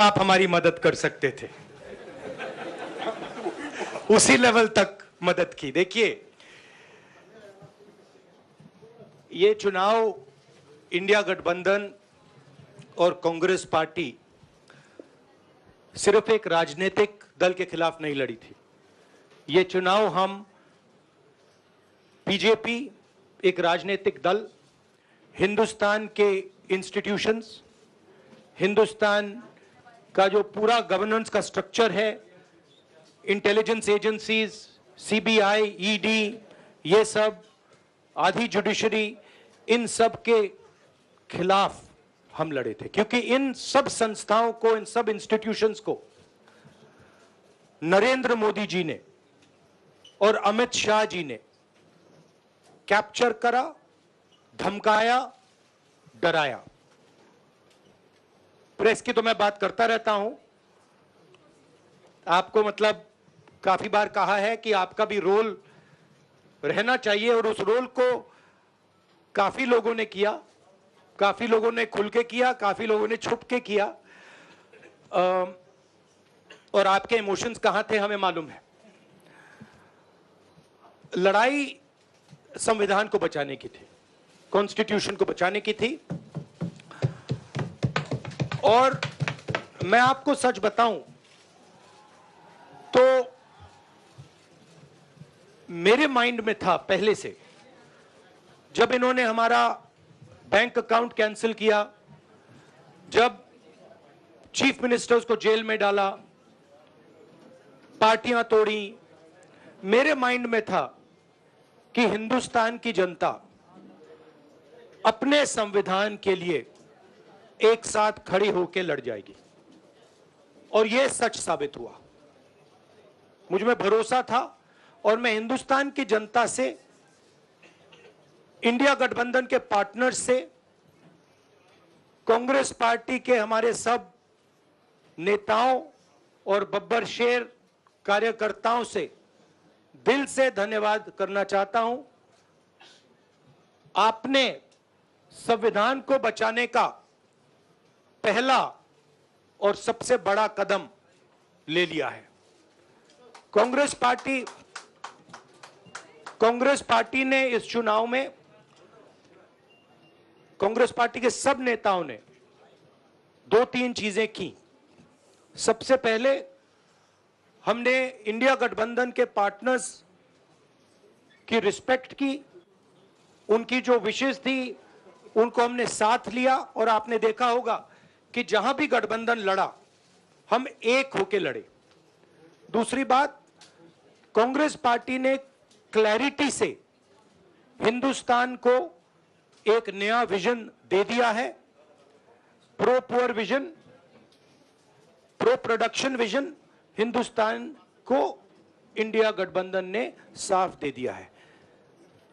आप हमारी मदद कर सकते थे, उसी लेवल तक मदद की। देखिए, ये चुनाव इंडिया गठबंधन और कांग्रेस पार्टी सिर्फ एक राजनीतिक दल के खिलाफ नहीं लड़ी थी। ये चुनाव हम बीजेपी, एक राजनीतिक दल, हिंदुस्तान के इंस्टीट्यूशंस, हिंदुस्तान का जो पूरा गवर्नेंस का स्ट्रक्चर है, इंटेलिजेंस एजेंसीज, सीबीआई, ईडी, ये सब, आधी जुडिशरी, इन सब के खिलाफ हम लड़े थे, क्योंकि इन सब संस्थाओं को, इन सब इंस्टीट्यूशंस को नरेंद्र मोदी जी ने और अमित शाह जी ने कैप्चर करा, धमकाया, डराया। प्रेस की तो मैं बात करता रहता हूं, आपको मतलब काफी बार कहा है कि आपका भी रोल रहना चाहिए, और उस रोल को काफी लोगों ने किया, काफी लोगों ने खुल के किया, काफी लोगों ने छुप के किया, और आपके इमोशंस कहां थे हमें मालूम है। लड़ाई संविधान को बचाने की थी, कॉन्स्टिट्यूशन को बचाने की थी। और मैं आपको सच बताऊं तो मेरे माइंड में था पहले से, जब इन्होंने हमारा बैंक अकाउंट कैंसिल किया, जब चीफ मिनिस्टर्स को जेल में डाला, पार्टियां तोड़ी, मेरे माइंड में था कि हिंदुस्तान की जनता अपने संविधान के लिए एक साथ खड़ी होकर लड़ जाएगी, और यह सच साबित हुआ। मुझ में भरोसा था, और मैं हिंदुस्तान की जनता से, इंडिया गठबंधन के पार्टनर्स से, कांग्रेस पार्टी के हमारे सब नेताओं और बब्बर शेर कार्यकर्ताओं से दिल से धन्यवाद करना चाहता हूं। आपने संविधान को बचाने का पहला और सबसे बड़ा कदम ले लिया है। कांग्रेस पार्टी ने इस चुनाव में, कांग्रेस पार्टी के सब नेताओं ने 2-3 चीजें की। सबसे पहले हमने इंडिया गठबंधन के पार्टनर्स की रिस्पेक्ट की, उनकी जो विशेष थी उनको हमने साथ लिया, और आपने देखा होगा कि जहां भी गठबंधन लड़ा हम एक होकर लड़े। दूसरी बात, कांग्रेस पार्टी ने क्लैरिटी से हिंदुस्तान को एक नया विजन दे दिया है, pro poor vision, pro production vision. Hindustan को इंडिया गठबंधन ने साफ दे दिया है।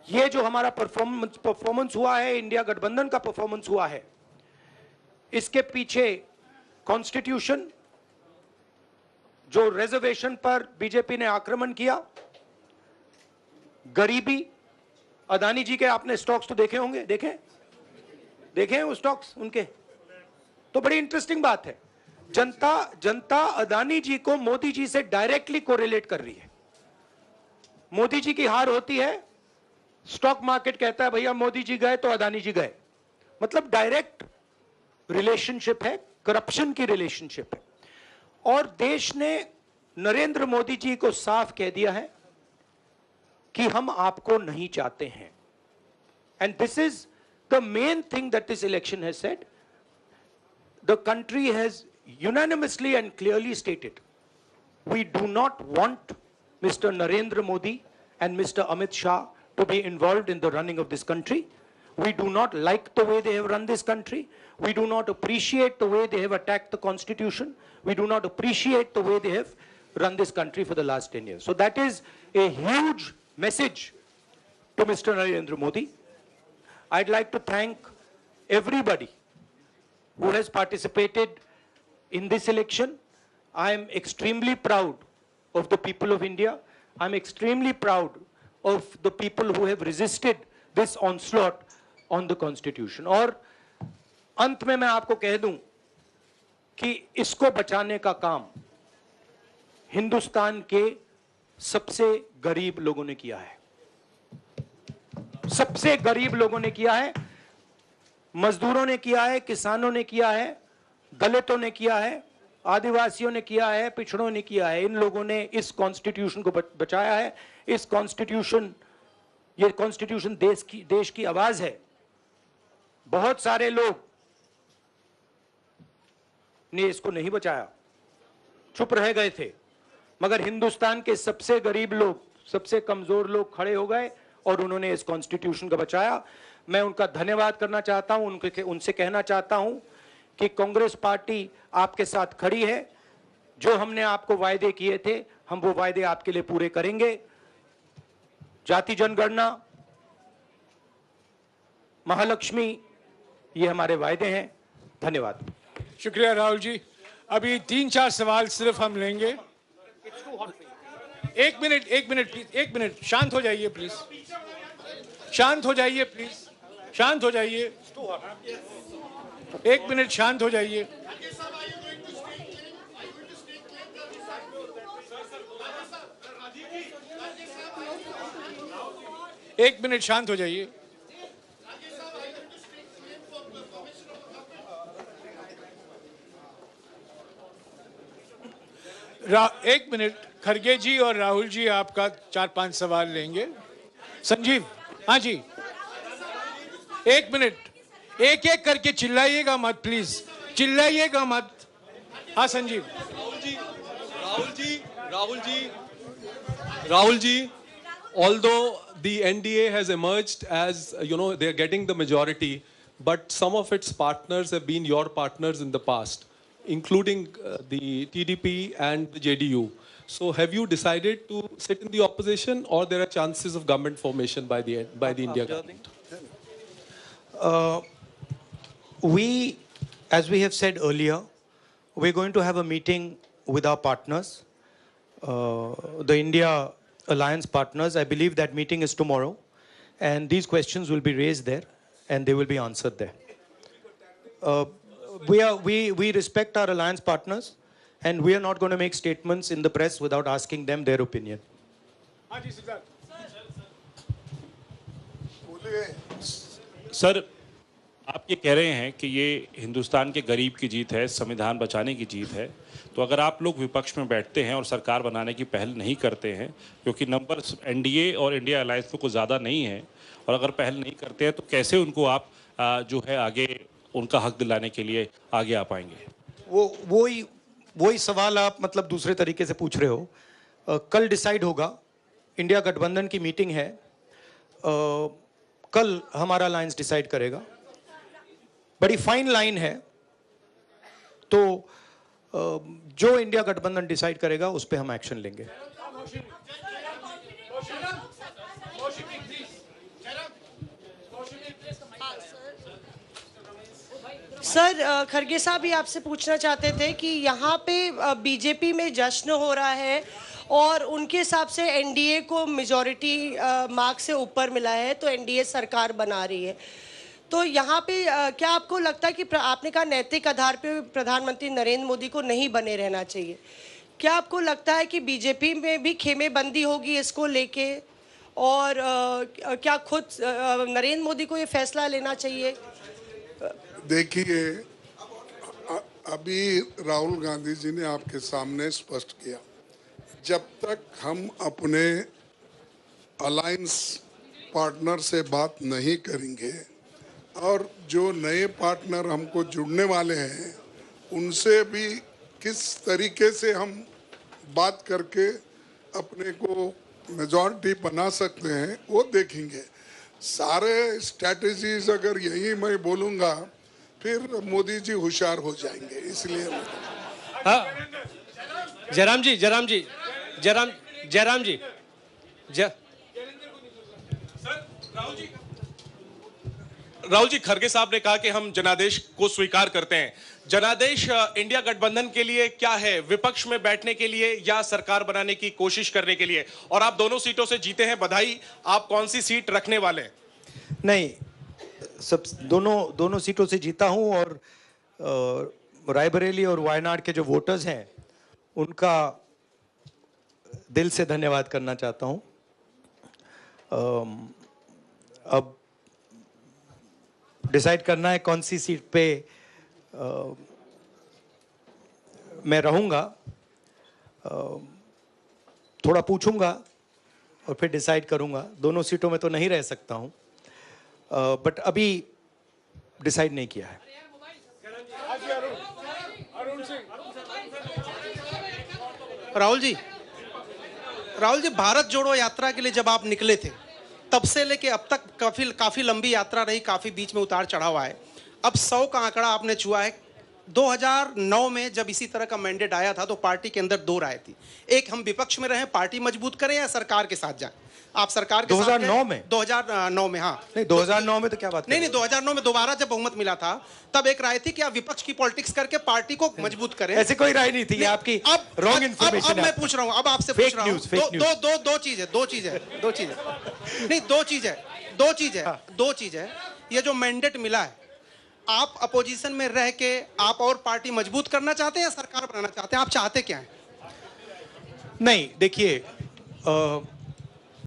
यह जो हमारा परफॉर्मेंस हुआ है, इंडिया गठबंधन का परफॉर्मेंस हुआ है, इसके पीछे कॉन्स्टिट्यूशन, जो रिजर्वेशन पर बीजेपी ने आक्रमण किया, गरीबी, अदानी जी के आपने स्टॉक्स तो देखे होंगे, देखे वो स्टॉक्स उनके, तो बड़ी इंटरेस्टिंग बात है। जनता अदानी जी को मोदी जी से डायरेक्टली कोरिलेट कर रही है। मोदी जी की हार होती है, स्टॉक मार्केट कहता है भैया मोदी जी गए तो अदानी जी गए, मतलब डायरेक्ट रिलेशनशिप है, करप्शन की रिलेशनशिप है। और देश ने नरेंद्र मोदी जी को साफ कह दिया है कि हम आपको नहीं चाहते हैं। And this is the main thing that this election has said. The country has unanimously and clearly stated, we do not want Mr. Narendra Modi and Mr. Amit Shah to be involved in the running of this country. We do not like the way they have run this country. We do not appreciate the way they have attacked the constitution. We do not appreciate the way they have run this country for the last 10 years. So that is a huge message to Mr. Narendra Modi. I'd like to thank everybody who has participated in this election. I am extremely proud of the people of India. I'm extremely proud of the people who have resisted this onslaught on the constitution. और अंत में मैं आपको कह दूं कि इसको बचाने का काम हिंदुस्तान के सबसे गरीब लोगों ने किया है, सबसे गरीब लोगों ने किया है, मजदूरों ने किया है, किसानों ने किया है, दलितों ने किया है, आदिवासियों ने किया है, पिछड़ों ने किया है। इन लोगों ने इस कॉन्स्टिट्यूशन को बचाया है। इस कॉन्स्टिट्यूशन, ये कॉन्स्टिट्यूशन देश की आवाज है। बहुत सारे लोग ने इसको नहीं बचाया, चुप रह गए थे, मगर हिंदुस्तान के सबसे गरीब लोग, सबसे कमजोर लोग खड़े हो गए और उन्होंने इस कॉन्स्टिट्यूशन को बचाया। मैं उनका धन्यवाद करना चाहता हूं, उनसे कहना चाहता हूं कि कांग्रेस पार्टी आपके साथ खड़ी है। जो हमने आपको वायदे किए थे, हम वो वायदे आपके लिए पूरे करेंगे। जाति जनगणना, महालक्ष्मी, ये हमारे वायदे हैं। धन्यवाद। शुक्रिया राहुल जी। अभी 3-4 सवाल सिर्फ हम लेंगे। एक मिनट प्लीज, एक मिनट, शांत हो जाइए प्लीज, शांत हो जाइए प्लीज, शांत हो जाइए, एक मिनट शांत हो जाइए। एक मिनट शांत हो जाइए। एक मिनट, खरगे जी और राहुल जी आपका 4-5 सवाल लेंगे। संजीव, हाँ जी, एक मिनट, एक एक करके चिल्लाइएगा मत प्लीज, चिल्लाइएगा मत। हाँ Sanjeev. Rahul ji, although the NDA has emerged as, they are getting the majority, but some of its partners have been your partners in the past, including the TDP and the JDU. So have you decided to sit in the opposition, or there are chances of government formation by the India government? As we have said earlier, we're going to have a meeting with our partners, the India Alliance partners. I believe that meeting is tomorrow, and these questions will be raised there, and they will be answered there. We respect our alliance partners, and we are not going to make statements in the press without asking them their opinion. Sir, आप ये कह रहे हैं कि ये हिंदुस्तान के गरीब की जीत है, संविधान बचाने की जीत है, तो अगर आप लोग विपक्ष में बैठते हैं और सरकार बनाने की पहल नहीं करते हैं, क्योंकि नंबर एनडीए और इंडिया अलायंस में कुछ ज़्यादा नहीं है, और अगर पहल नहीं करते हैं तो कैसे उनको आप जो है आगे उनका हक दिलाने के लिए आगे आ पाएंगे? वही सवाल आप मतलब दूसरे तरीके से पूछ रहे हो। कल डिसाइड होगा, इंडिया गठबंधन की मीटिंग है, कल हमारा अलायंस डिसाइड करेगा। बड़ी फाइन लाइन है, तो जो इंडिया गठबंधन डिसाइड करेगा उस पर हम एक्शन लेंगे। सर, खरगे साहब ये आपसे पूछना चाहते थे कि यहाँ पे बीजेपी में जश्न हो रहा है और उनके हिसाब से एनडीए को मेजॉरिटी मार्क्स से ऊपर मिला है, तो एनडीए सरकार बना रही है। तो यहाँ पे क्या आपको लगता है कि आपने कहा नैतिक आधार पे प्रधानमंत्री नरेंद्र मोदी को नहीं बने रहना चाहिए, क्या आपको लगता है कि बीजेपी में भी खेमेबंदी होगी इसको लेके, और क्या खुद नरेंद्र मोदी को ये फैसला लेना चाहिए? देखिए, अभी राहुल गांधी जी ने आपके सामने स्पष्ट किया, जब तक हम अपने अलायंस पार्टनर से बात नहीं करेंगे और जो नए पार्टनर हमको जुड़ने वाले हैं उनसे भी किस तरीके से हम बात करके अपने को मेजॉरिटी बना सकते हैं वो देखेंगे। सारे स्ट्रैटेजीज अगर यही मैं बोलूँगा फिर मोदी जी होशियार हो जाएंगे, इसलिए। हाँ, जयराम जी, राहुल जी, खरगे साहब ने कहा कि हम जनादेश को स्वीकार करते हैं। जनादेश इंडिया गठबंधन के लिए क्या है? विपक्ष में बैठने के लिए या सरकार बनाने की कोशिश करने के लिए? और आप दोनों सीटों से जीते हैं, बधाई। आप कौन सी सीट रखने वाले हैं? नहीं, सब दोनों सीटों से जीता हूं, और रायबरेली और वायनाड के जो वोटर्स हैं उनका दिल से धन्यवाद करना चाहता हूं। अब डिसाइड करना है कौन सी सीट पे मैं रहूंगा। थोड़ा पूछूंगा और फिर डिसाइड करूंगा। दोनों सीटों में तो नहीं रह सकता हूं, बट अभी डिसाइड नहीं किया है। राहुल जी, भारत जोड़ो यात्रा के लिए जब आप निकले थे तब से लेके अब तक काफी लंबी यात्रा रही, काफी बीच में उतार चढ़ाव आए। अब 100 का आंकड़ा आपने छुआ है। 2009 में जब इसी तरह का मैंडेट आया था तो पार्टी के अंदर 2 राय थी। एक, हम विपक्ष में रहें, पार्टी मजबूत करें, या सरकार के साथ जाएं। आप सरकार के 2009 में 2009 में, हाँ नहीं 2009 में तो क्या बात नहीं 2009 में दोबारा जब बहुमत मिला था तब एक राय थी कि आप विपक्ष की पॉलिटिक्स करके पार्टी को मजबूत करें। ऐसी कोई राय नहीं थी। आपकी रॉन्ग इन्फॉर्मेशन। अब मैं पूछ रहा हूं, अब आपसे पूछ रहा हूं। दो चीज है। ये जो मैंडेट मिला है, आप अपोजिशन में रह के आप और पार्टी मजबूत करना चाहते हैं या सरकार बनाना चाहते हैं? आप चाहते क्या हैं? नहीं, देखिए